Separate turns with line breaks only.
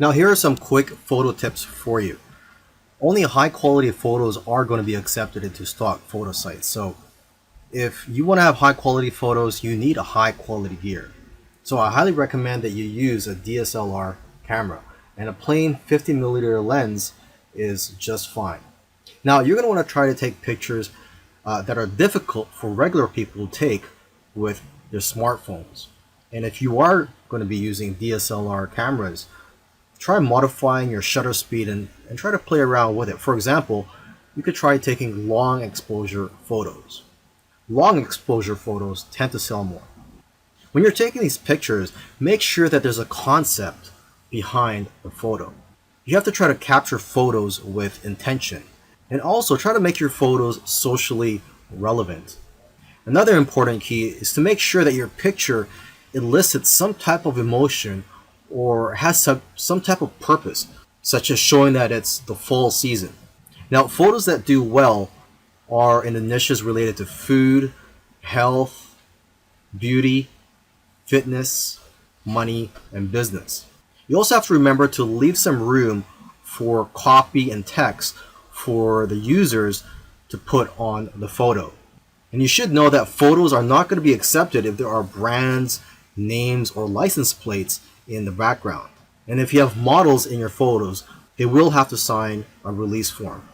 Now here are some quick photo tips for you. Only high quality photos are going to be accepted into stock photo sites. So if you want to have high quality photos, you need a high quality gear. So I highly recommend that you use a DSLR camera, and a plain 50mm lens is just fine. Now you're going to want to try to take pictures that are difficult for regular people to take with their smartphones. And if you are going to be using DSLR cameras, try modifying your shutter speed and try to play around with it. For example, you could try taking long exposure photos. Long exposure photos tend to sell more. When you're taking these pictures, make sure that there's a concept behind the photo. You have to try to capture photos with intention, and also try to make your photos socially relevant. Another important key is to make sure that your picture elicits some type of emotion or has some type of purpose, such as showing that it's the fall season. Now, photos that do well are in the niches related to food, health, beauty, fitness, money, and business. You also have to remember to leave some room for copy and text for the users to put on the photo. And you should know that photos are not going to be accepted if there are brands, names, or license plates in the background. And if you have models in your photos, they will have to sign a release form.